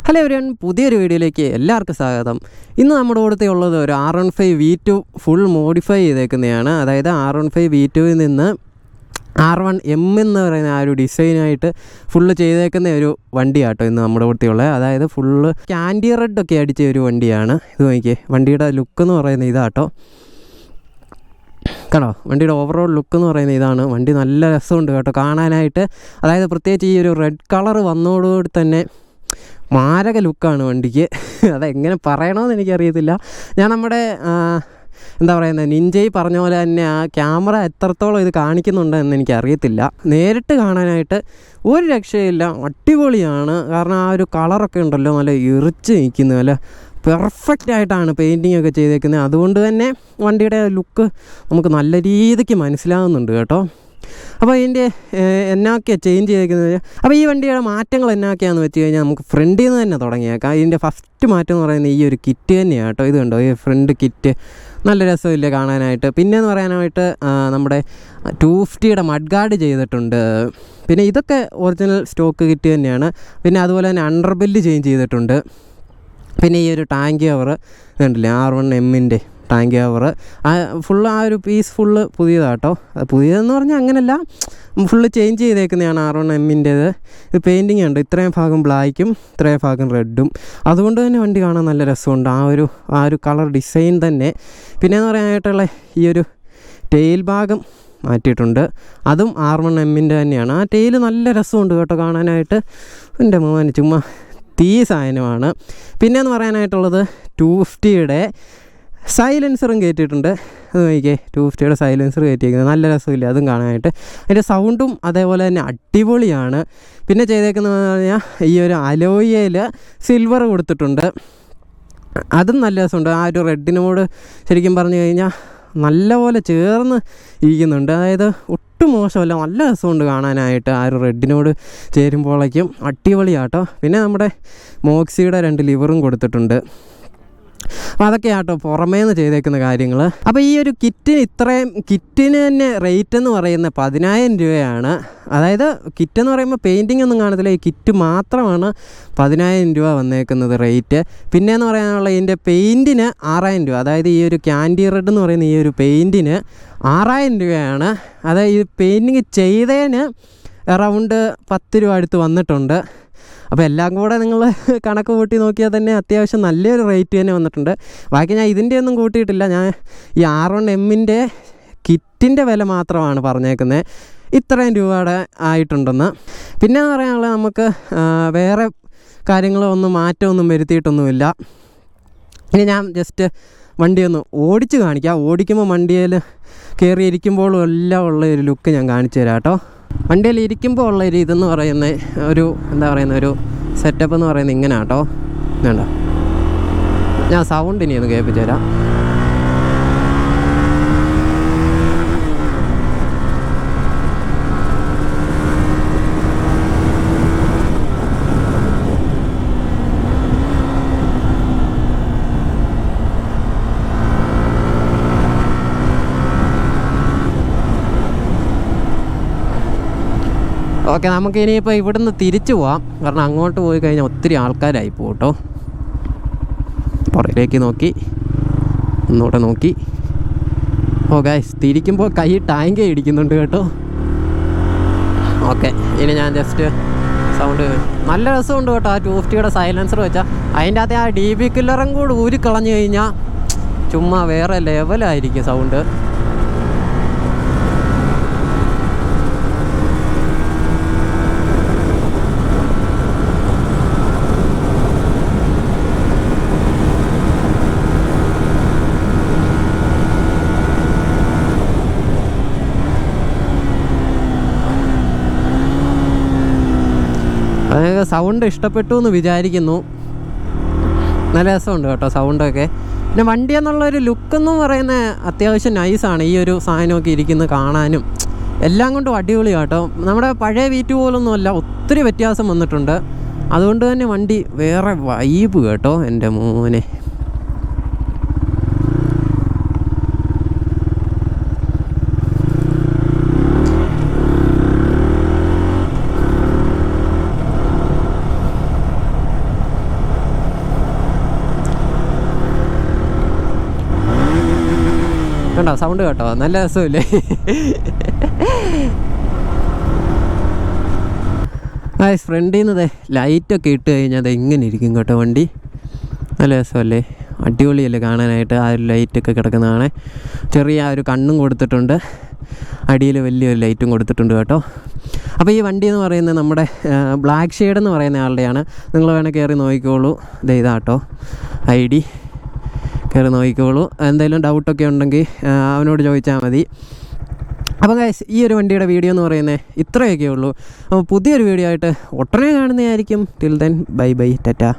Hello everyone, പുതിയൊരു വീഡിയോയിലേക്ക് എല്ലാവർക്കും സ്വാഗതം. ഇന്ന് നമ്മുടെ കൂടെ ഉള്ളത് ഒരു R15 V2 ഫുൾ മോഡിഫൈ ചെയ്തേക്കുന്നതാണ്. അതായത് R15 V2വിൽ നിന്ന് R1M എന്ന് പറയുന്ന ആ ഒരു ഡിസൈനായിട്ട് ഫുള്ള് ചെയ്തേക്കുന്ന ഒരു വണ്ടിയാട്ടോ ഇന്ന് നമ്മുടെ കൂടെ ഉള്ളത്. അതായത് ഫുള്ള് ക്യാൻഡി റെഡൊക്കെ അടിച്ച ഒരു വണ്ടിയാണ്. ഇത് നോക്കിയേ, വണ്ടിയുടെ ലുക്ക് എന്ന് പറയുന്നത് ഇതാട്ടോ. കണ്ടോ, വണ്ടിയുടെ ഓവറോൾ ലുക്ക് എന്ന് പറയുന്നത് ഇതാണ്. വണ്ടി നല്ല രസമുണ്ട് കേട്ടോ കാണാനായിട്ട്. അതായത് പ്രത്യേകിച്ച് ഈ ഒരു റെഡ് കളർ വന്നതോടുകൂടി തന്നെ മാരക ലുക്കാണ് വണ്ടിക്ക്. അതെങ്ങനെ പറയണമെന്ന് എനിക്കറിയത്തില്ല. ഞാൻ നമ്മുടെ എന്താ പറയുന്നത്, നിഞ്ചയിൽ പറഞ്ഞ പോലെ തന്നെ ആ ക്യാമറ എത്രത്തോളം ഇത് കാണിക്കുന്നുണ്ടെന്ന് എനിക്കറിയത്തില്ല. നേരിട്ട് കാണാനായിട്ട് ഒരു രക്ഷയില്ല, അടിപൊളിയാണ്. കാരണം ആ ഒരു കളറൊക്കെ ഉണ്ടല്ലോ, നല്ല ഇറിച്ച് നിൽക്കുന്നു, നല്ല പെർഫെക്റ്റ് ആയിട്ടാണ് പെയിൻറ്റിങ് ഒക്കെ ചെയ്തേക്കുന്നത്. അതുകൊണ്ട് തന്നെ വണ്ടിയുടെ ലുക്ക് നമുക്ക് നല്ല രീതിക്ക് മനസ്സിലാകുന്നുണ്ട് കേട്ടോ. അപ്പോൾ ഇതിൻ്റെ എന്നൊക്കെയാണ് ചേഞ്ച് ചെയ്തേക്കുന്നത്. അപ്പോൾ ഈ വണ്ടിയുടെ മാറ്റങ്ങൾ എന്നൊക്കെയാണെന്ന് വെച്ച് കഴിഞ്ഞാൽ നമുക്ക് ഫ്രണ്ടിൽ നിന്ന് തന്നെ തുടങ്ങിയേക്കാം. ഇതിൻ്റെ ഫസ്റ്റ് മാറ്റം എന്ന് പറയുന്നത് ഈ ഒരു കിറ്റ് തന്നെയാണ് കേട്ടോ. ഇത് കണ്ടോ, ഈ ഫ്രണ്ട് കിറ്റ് നല്ല രസമില്ല കാണാനായിട്ട്. പിന്നെയെന്ന് പറയാനായിട്ട് നമ്മുടെ Thewolfkid മഡ് ഗാർഡ് ചെയ്തിട്ടുണ്ട്. പിന്നെ ഇതൊക്കെ ഒറിജിനൽ സ്റ്റോക്ക് കിറ്റ് തന്നെയാണ്. പിന്നെ അതുപോലെ തന്നെ അണ്ടർ ബെല്ല് ചേഞ്ച് ചെയ്തിട്ടുണ്ട്. പിന്നെ ഈ ഒരു ടാങ്ക് കവർ കണ്ടില്ലേ, R1M ടാങ്ക് കവർ ഫുള്ള് ആ ഒരു പീസ് ഫുള്ള് പുതിയതാട്ടോ. പുതിയതെന്ന് പറഞ്ഞാൽ അങ്ങനെയല്ല, ഫുള്ള് ചേഞ്ച് ചെയ്തേക്കുന്നതാണ് R1M. ഇത് പെയിൻറ്റിങ് ഉണ്ട്. ഇത്രയും ഭാഗം ബ്ലാക്കും ഇത്രയും ഭാഗം റെഡും. അതുകൊണ്ട് തന്നെ വണ്ടി കാണാൻ നല്ല രസമുണ്ട്, ആ ഒരു കളർ ഡിസൈൻ തന്നെ. പിന്നെയെന്ന് പറയാനായിട്ടുള്ള ഈ ഒരു ടെയിൽ ഭാഗം മാറ്റിയിട്ടുണ്ട്. അതും R1M തന്നെയാണ്. ആ ടെയിൽ നല്ല രസമുണ്ട് കേട്ടോ കാണാനായിട്ട്. എൻ്റെ മോനെ ചുമ്മാ തീ സാധനമാണ്. പിന്നെയെന്ന് പറയാനായിട്ടുള്ളത് Thewolfkid സൈലൻസറും കയറ്റിയിട്ടുണ്ട്. അത് നോക്കിയേ, Thewolfkid സൈലൻസർ കയറ്റിയിരിക്കുന്നത് നല്ല രസമില്ല അതും കാണാനായിട്ട്. അതിൻ്റെ സൗണ്ടും അതേപോലെ തന്നെ അടിപൊളിയാണ്. പിന്നെ ചെയ്തേക്കുന്നതെന്ന് പറഞ്ഞാൽ ഈ ഒരു അലോയിൽ സിൽവർ കൊടുത്തിട്ടുണ്ട്. അതും നല്ല രസമുണ്ട്. ആ ഒരു റെഡിനോട് ശരിക്കും പറഞ്ഞു കഴിഞ്ഞാൽ നല്ലപോലെ ചേർന്ന് ഇരിക്കുന്നുണ്ട്. അതായത് ഒട്ടും മോശമല്ല, നല്ല രസമുണ്ട് കാണാനായിട്ട്. ആ ഒരു റെഡിനോട് ചേരുമ്പോഴേക്കും അടിപൊളിയാട്ടോ. പിന്നെ നമ്മുടെ മോക്സിയുടെ 2 ലിവറും കൊടുത്തിട്ടുണ്ട്. അപ്പോൾ അതൊക്കെയാട്ടോ പുറമേ നിന്ന് ചെയ്തേക്കുന്ന കാര്യങ്ങൾ. അപ്പോൾ ഈ ഒരു കിറ്റിന് തന്നെ റേറ്റ് എന്ന് പറയുന്നത് 10,000 രൂപയാണ്. അതായത് കിറ്റെന്ന് പറയുമ്പോൾ പെയിൻറ്റിംഗ് ഒന്നും കാണത്തില്ല, ഈ കിറ്റ് മാത്രമാണ് 10,000 രൂപ വന്നേക്കുന്നത് റേറ്റ്. പിന്നെയെന്ന് പറയാനുള്ള ഇതിൻ്റെ പെയിൻറ്റിന് 6,000 രൂപ. അതായത് ഈ ഒരു ക്യാൻഡി റെഡ് എന്ന് പറയുന്ന ഈ ഒരു പെയിൻറ്റിന് 6,000 രൂപയാണ്. അതായത് ഈ പെയിൻറ്റിങ് ചെയ്തതിന് അറൗണ്ട് 10 രൂപ അടുത്ത് വന്നിട്ടുണ്ട്. അപ്പോൾ എല്ലാം കൂടെ നിങ്ങൾ കണക്ക് കൂട്ടി നോക്കിയാൽ തന്നെ അത്യാവശ്യം നല്ലൊരു റേറ്റ് തന്നെ വന്നിട്ടുണ്ട്. ബാക്കി ഞാൻ ഇതിൻ്റെ ഒന്നും കൂട്ടിയിട്ടില്ല. ഞാൻ ഈ R1M കിറ്റിൻ്റെ വില മാത്രമാണ് പറഞ്ഞേക്കുന്നത്, ഇത്രയും രൂപയുടെ ആയിട്ടുണ്ടെന്ന്. പിന്നെ പറയാനുള്ളത്, നമുക്ക് വേറെ കാര്യങ്ങളൊന്നും മാറ്റമൊന്നും വരുത്തിയിട്ടൊന്നുമില്ല. ഇനി ഞാൻ ജസ്റ്റ് വണ്ടിയൊന്ന് ഓടിച്ച് കാണിക്കാം. ഓടിക്കുമ്പോൾ വണ്ടിയിൽ കയറിയിരിക്കുമ്പോഴും എല്ലാം ഉള്ള ഒരു ലുക്ക് ഞാൻ കാണിച്ചു തരാം കേട്ടോ. വണ്ടിയിൽ ഇരിക്കുമ്പോൾ ഉള്ള ഒരു ഇതെന്ന് പറയുന്നത് ഒരു ഒരു സെറ്റപ്പ് എന്ന് പറയുന്നത് ഇങ്ങനെ കേട്ടോ. വേണ്ട, ഞാൻ സൗണ്ട് ഇനി ഒന്ന് കേൾപ്പിച്ചു തരാം. ഓക്കെ, നമുക്ക് ഇനിയിപ്പോൾ ഇവിടുന്ന് തിരിച്ചു പോവാം. കാരണം അങ്ങോട്ട് പോയി കഴിഞ്ഞാൽ ഒത്തിരി ആൾക്കാരായി പോകും കേട്ടോ. പുറകിലേക്ക് നോക്കി, ഒന്നുകൂടെ നോക്കി. ഓ ഗൈസ്, തിരിക്കുമ്പോൾ കൈ ടാങ്ക് ഇടിക്കുന്നുണ്ട് കേട്ടോ. ഓക്കെ, ഇനി ഞാൻ ജസ്റ്റ് സൗണ്ട്, നല്ല രസമുണ്ട് കേട്ടോ. ആ Thewolfkid സൈലൻസർ വെച്ചാൽ അതിൻ്റെ അകത്ത് ആ DB കില്ലറും കൂടെ ഊരിക്കളഞ്ഞു കഴിഞ്ഞാൽ ചുമ്മാ വേറെ ലെവലായിരിക്കും സൗണ്ട്. അതായത് സൗണ്ട് ഇഷ്ടപ്പെട്ടു എന്ന് വിചാരിക്കുന്നു. നല്ല രസമുണ്ട് കേട്ടോ സൗണ്ടൊക്കെ. പിന്നെ വണ്ടി എന്നുള്ളൊരു ലുക്കെന്ന് പറയുന്നത് അത്യാവശ്യം നൈസാണ്. ഈ ഒരു സാധനമൊക്കെ ഇരിക്കുന്നത് കാണാനും എല്ലാം കൊണ്ടും അടിപൊളിയാണ് കേട്ടോ. നമ്മുടെ പഴയ V2 പോലൊന്നും അല്ല, ഒത്തിരി വ്യത്യാസം വന്നിട്ടുണ്ട്. അതുകൊണ്ട് തന്നെ വണ്ടി വേറെ വൈബ് കേട്ടോ എൻ്റെ മോനെ. കണ്ടോ സൗണ്ട് കേട്ടോ, നല്ല രസമില്ലേ? ഫ്രണ്ടിൽ നിന്ന് ലൈറ്റൊക്കെ ഇട്ട് കഴിഞ്ഞാൽ അത് എങ്ങനെ ഇരിക്കും കേട്ടോ വണ്ടി. നല്ല രസമല്ലേ, അടിപൊളിയല്ലേ കാണാനായിട്ട്. ആ ഒരു ലൈറ്റൊക്കെ കിടക്കുന്നതാണ്. ചെറിയ ആ ഒരു കണ്ണും കൊടുത്തിട്ടുണ്ട്, അടിയിൽ വലിയൊരു ലൈറ്റും കൊടുത്തിട്ടുണ്ട് കേട്ടോ. അപ്പോൾ ഈ വണ്ടി എന്ന് പറയുന്നത് നമ്മുടെ ബ്ലാക്ക് ഷെയ്ഡ് എന്ന് പറയുന്ന ആളുടെയാണ്. നിങ്ങൾ വേണേൽ കയറി നോക്കിക്കോളൂ. ഇതാട്ടോ ID, കയറി നോക്കിക്കോളൂ. എന്തെങ്കിലും ഡൗട്ടൊക്കെ ഉണ്ടെങ്കിൽ അവനോട് ചോദിച്ചാൽ മതി. അപ്പോൾ ഗൈസ്, ഈ ഒരു വണ്ടിയുടെ വീഡിയോ എന്ന് പറയുന്നത് ഇത്രയൊക്കെ ഉള്ളൂ. അപ്പോൾ പുതിയൊരു വീഡിയോ ആയിട്ട് ഉടനെ കാണുന്നതായിരിക്കും. Till then bye bye, Tata.